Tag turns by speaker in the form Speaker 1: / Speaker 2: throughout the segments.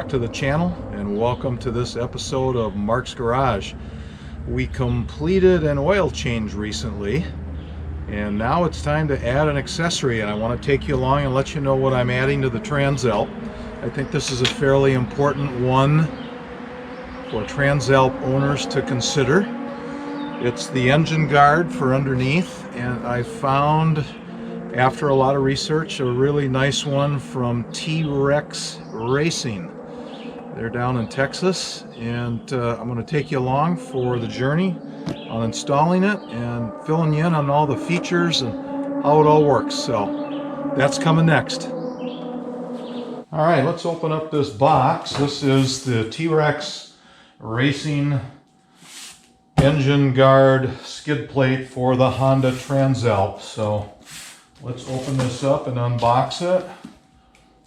Speaker 1: back to the channel and welcome to this episode of Mark's Garage. We completed an oil change recently and now it's time to add an accessory, and I want to take you along and let you know what I'm adding to the Transalp. I think this is a fairly important one for Transalp owners to consider. It's the engine guard for underneath, and I found, after a lot of research, a really nice one from T-Rex Racing. They're down in Texas, and I'm going to take you along for the journey on installing it and filling you in on all the features and how it all works. So that's coming next. All right, let's open up this box. This is the T-Rex Racing engine guard skid plate for the Honda Transalp. So let's open this up and unbox it,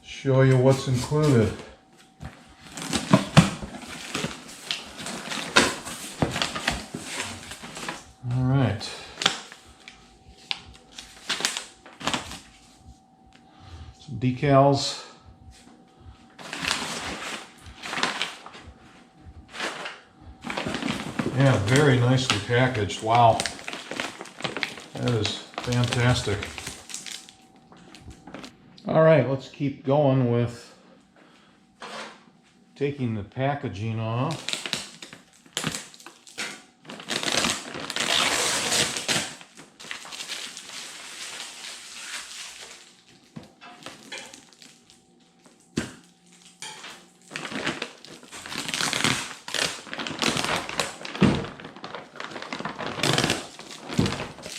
Speaker 1: show you what's included. All right. Some decals. Yeah, very nicely packaged. Wow. That is fantastic. All right, let's keep going with taking the packaging off.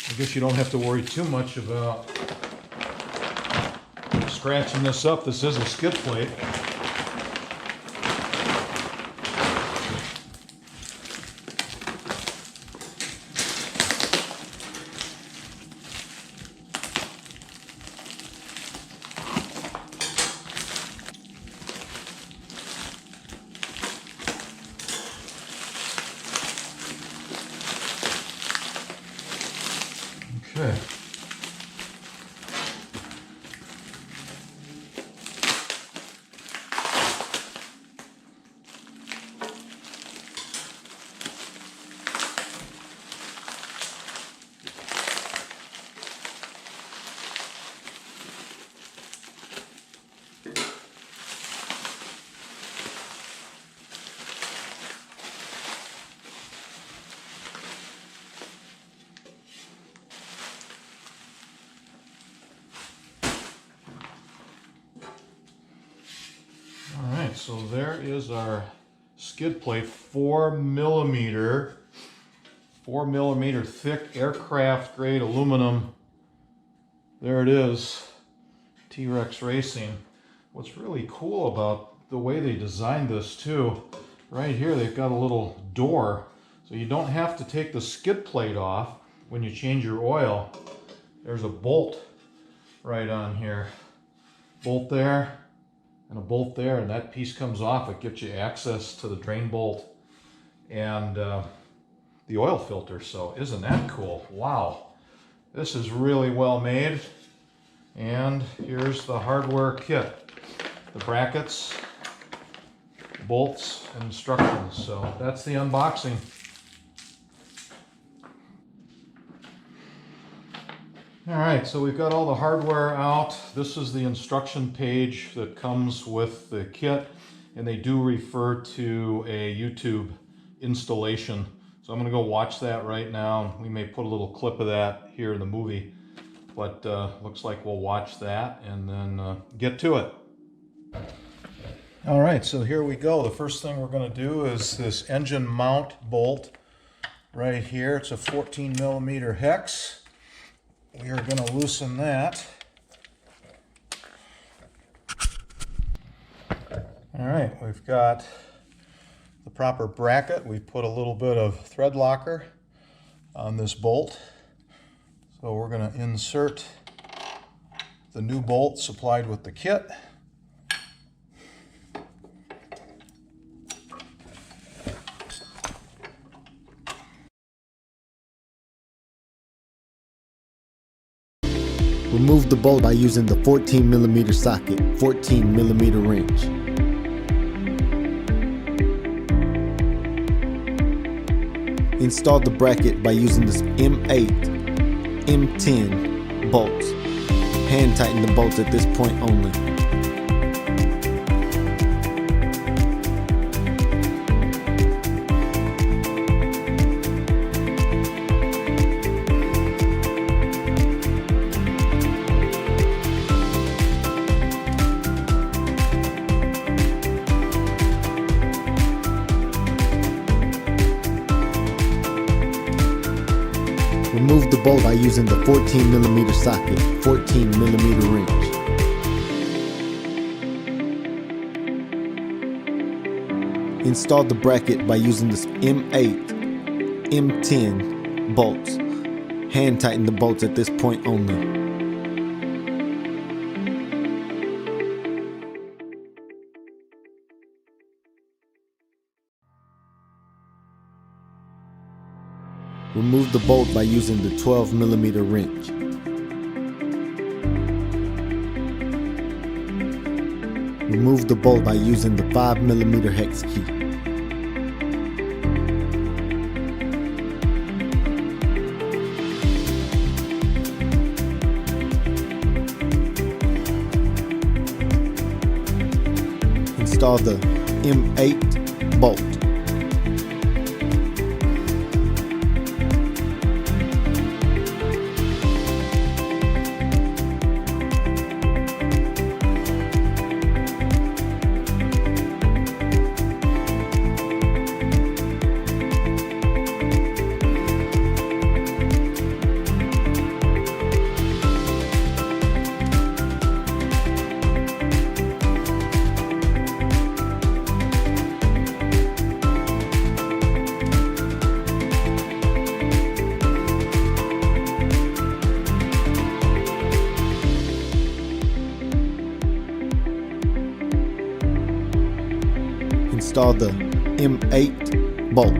Speaker 1: I guess you don't have to worry too much about scratching this up. This is a skid plate. Okay. So there is our skid plate, 4 millimeter thick aircraft grade aluminum. There it is, T-Rex Racing. What's really cool about the way they designed this too, right here they've got a little door, so you don't have to take the skid plate off when you change your oil. There's a bolt right on here, bolt there and a bolt there, and that piece comes off. It gives you access to the drain bolt and the oil filter. So isn't that cool? Wow, this is really well made. And here's the hardware kit, the brackets, bolts, and instructions. So that's the unboxing. All right, so we've got all the hardware out. This is the instruction page that comes with the kit, and they do refer to a YouTube installation. So I'm gonna go watch that right now. We may put a little clip of that here in the movie, but looks like we'll watch that and then get to it. All right, so here we go. The first thing we're gonna do is this engine mount bolt right here. It's a 14 millimeter hex. We are going to loosen that. All right, we've got the proper bracket. We've put a little bit of thread locker on this bolt. So we're going to insert the new bolt supplied with the kit.
Speaker 2: Remove the bolt by using the 14 millimeter socket, 14 millimeter wrench. Install the bracket by using the M8, M10 bolts. Hand tighten the bolts at this point only. Remove the bolt by using the 14mm socket, 14mm wrench. Install the bracket by using the M8, M10 bolts. Hand tighten the bolts at this point only. Remove the bolt by using the 12mm wrench. Remove the bolt by using the 5mm hex key. Install the M8 bolt. Install the M8 bolt.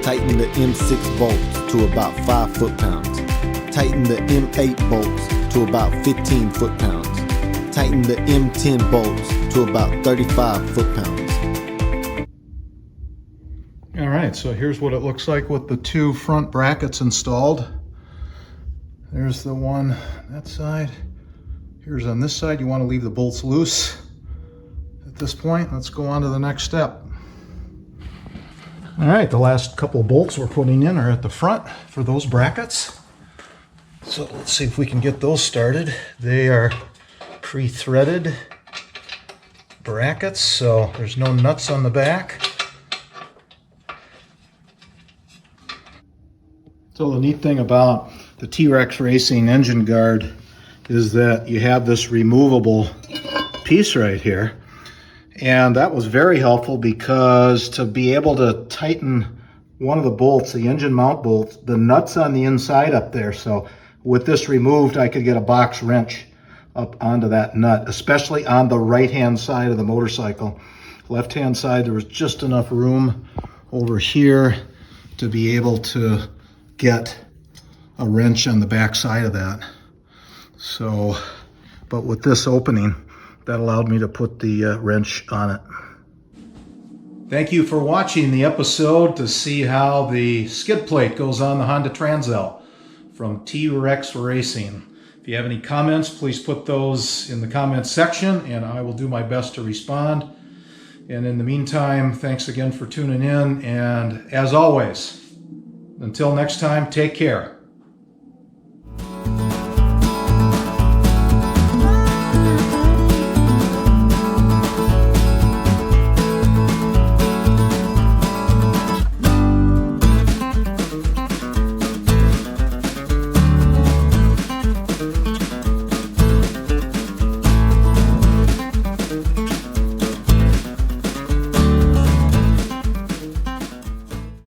Speaker 2: Tighten the M6 bolts to about 5 foot-pounds. Tighten the M8 bolts to about 15 foot-pounds. Tighten the M10 bolts to about 35 foot-pounds.
Speaker 1: All right, so here's what it looks like with the two front brackets installed. There's the one on that side. Here's on this side. You want to leave the bolts loose at this point. Let's go on to the next step. All right, the last couple bolts we're putting in are at the front for those brackets. So let's see if we can get those started. They are pre-threaded brackets, so there's no nuts on the back. So the neat thing about the T-Rex Racing engine guard is that you have this removable piece right here. And that was very helpful because to be able to tighten one of the bolts, the engine mount bolt, the nuts on the inside up there. So with this removed, I could get a box wrench up onto that nut, especially on the right-hand side of the motorcycle. Left-hand side, there was just enough room over here to be able to get a wrench on the back side of that. So, but with this opening, that allowed me to put the wrench on it. Thank you for watching the episode to see how the skid plate goes on the Honda Transalp from T-Rex Racing. If you have any comments, please put those in the comments section and I will do my best to respond. And in the meantime, thanks again for tuning in. And as always, until next time, take care.